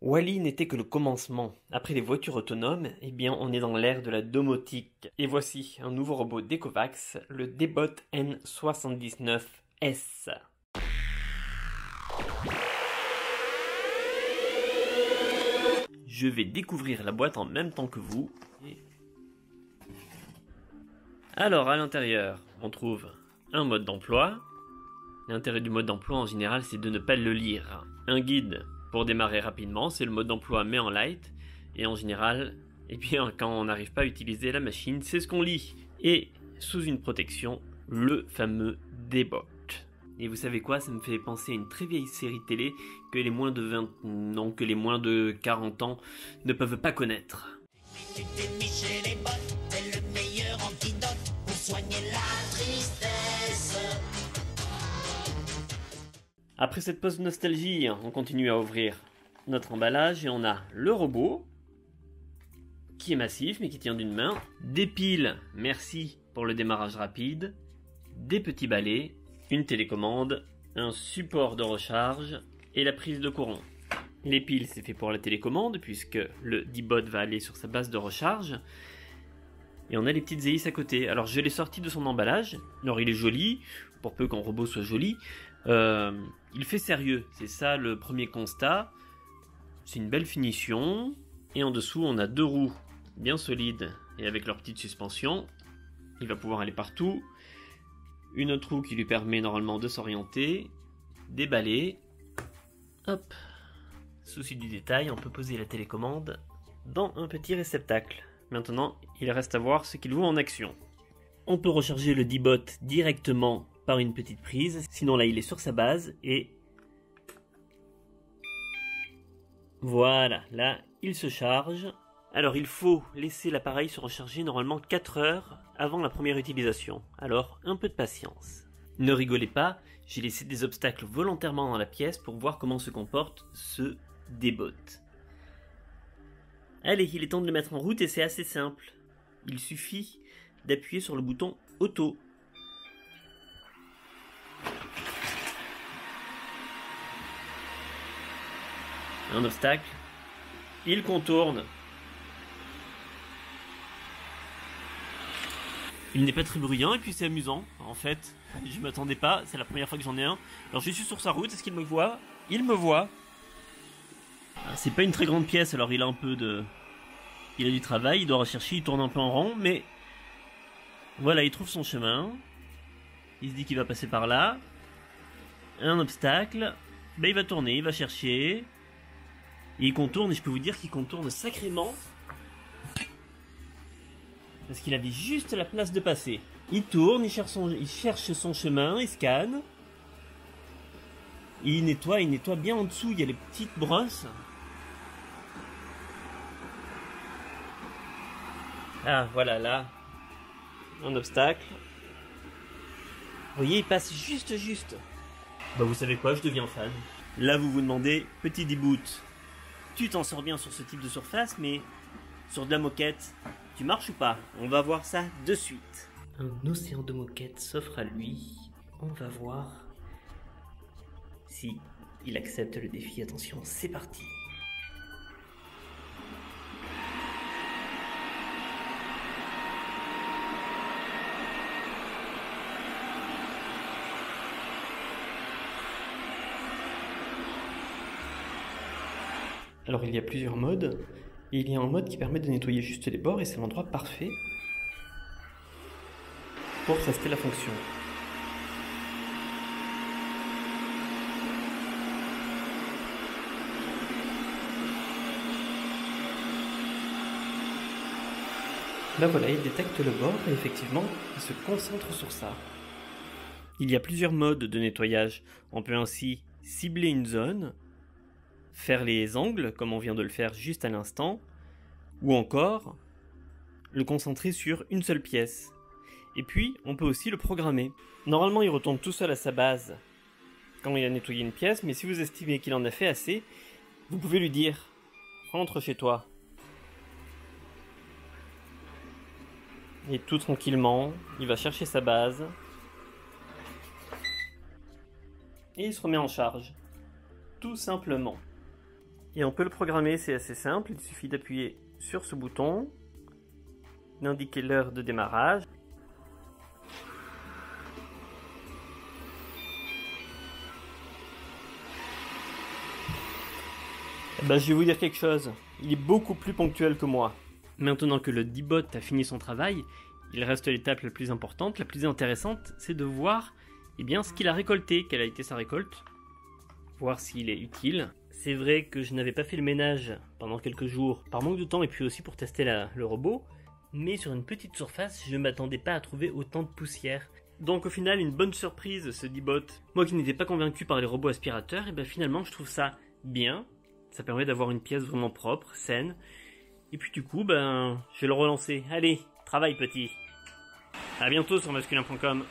Wall-E n'était que le commencement. Après les voitures autonomes, eh bien on est dans l'ère de la domotique. Et voici un nouveau robot d'Ecovacs, le Dbot N79S. Je vais découvrir la boîte en même temps que vous. Alors à l'intérieur, on trouve un mode d'emploi. L'intérêt du mode d'emploi en général, c'est de ne pas le lire. Un guide pour démarrer rapidement, c'est le mode d'emploi mais en light. Et en général, eh bien, quand on n'arrive pas à utiliser la machine, c'est ce qu'on lit. Et sous une protection, le fameux Dbot. Et vous savez quoi, ça me fait penser à une très vieille série télé que les moins de 20, non, que les moins de 40 ans ne peuvent pas connaître. Tu t'es mis chez les bottes, c'est le meilleur antidote pour soigner la tristesse. Après cette pause nostalgie, on continue à ouvrir notre emballage et on a le robot qui est massif mais qui tient d'une main, des piles, merci pour le démarrage rapide, des petits balais, une télécommande, un support de recharge et la prise de courant. Les piles, c'est fait pour la télécommande puisque le Dbot va aller sur sa base de recharge. Et on a les petites hélices à côté. Alors je l'ai sorti de son emballage. Alors il est joli, pour peu qu'un robot soit joli. Il fait sérieux, c'est ça le premier constat. C'est une belle finition. Et en dessous on a deux roues bien solides et avec leur petite suspension. Il va pouvoir aller partout. Une autre roue qui lui permet normalement de s'orienter. Des balais. Hop. Souci du détail, on peut poser la télécommande dans un petit réceptacle. Maintenant, il reste à voir ce qu'il vaut en action. On peut recharger le Dbot directement par une petite prise, sinon là il est sur sa base et voilà, là il se charge. Alors il faut laisser l'appareil se recharger normalement 4 heures avant la première utilisation, alors un peu de patience. Ne rigolez pas, j'ai laissé des obstacles volontairement dans la pièce pour voir comment se comporte ce Dbot. Allez, il est temps de le mettre en route et c'est assez simple. Il suffit d'appuyer sur le bouton auto. Un obstacle. Il contourne. Il n'est pas très bruyant et puis c'est amusant. En fait, je m'attendais pas, c'est la première fois que j'en ai un. Alors je suis sur sa route, est-ce qu'il me voit? Il me voit. C'est pas une très grande pièce, alors il a un peu de... Il a du travail, il doit rechercher, il tourne un peu en rond, mais... Voilà, il trouve son chemin. Il se dit qu'il va passer par là. Un obstacle. Ben il va tourner, il va chercher. Et il contourne, et je peux vous dire qu'il contourne sacrément. Parce qu'il avait juste la place de passer. Il tourne, il cherche son chemin, il scanne. Et il nettoie bien en dessous, il y a les petites brosses. Ah, voilà, là. Un obstacle. Vous voyez, il passe juste. Bah, vous savez quoi, je deviens fan. Là, vous vous demandez, petit Dbot, tu t'en sors bien sur ce type de surface, mais sur de la moquette, tu marches ou pas? On va voir ça de suite. Un océan de moquette s'offre à lui. On va voir si il accepte le défi. Attention, c'est parti. Alors il y a plusieurs modes, et il y a un mode qui permet de nettoyer juste les bords et c'est l'endroit parfait pour tester la fonction. Là voilà, il détecte le bord et effectivement, il se concentre sur ça. Il y a plusieurs modes de nettoyage. On peut ainsi cibler une zone, faire les angles, comme on vient de le faire juste à l'instant, ou encore le concentrer sur une seule pièce. Et puis, on peut aussi le programmer. Normalement, il retourne tout seul à sa base quand il a nettoyé une pièce, mais si vous estimez qu'il en a fait assez, vous pouvez lui dire « Rentre chez toi ». Et tout tranquillement, il va chercher sa base. Et il se remet en charge. Tout simplement. Et on peut le programmer, c'est assez simple, il suffit d'appuyer sur ce bouton, d'indiquer l'heure de démarrage. Je vais vous dire quelque chose, il est beaucoup plus ponctuel que moi. Maintenant que le D-Bot a fini son travail, il reste l'étape la plus importante, la plus intéressante, c'est de voir ce qu'il a récolté, quelle a été sa récolte, voir s'il est utile. C'est vrai que je n'avais pas fait le ménage pendant quelques jours, par manque de temps et puis aussi pour tester le robot, mais sur une petite surface, je ne m'attendais pas à trouver autant de poussière. Donc au final, une bonne surprise ce D-Bot. Moi qui n'étais pas convaincu par les robots aspirateurs, et finalement je trouve ça bien. Ça permet d'avoir une pièce vraiment propre, saine. Et puis du coup, je vais le relancer. Allez, travaille petit. À bientôt sur masculin.com.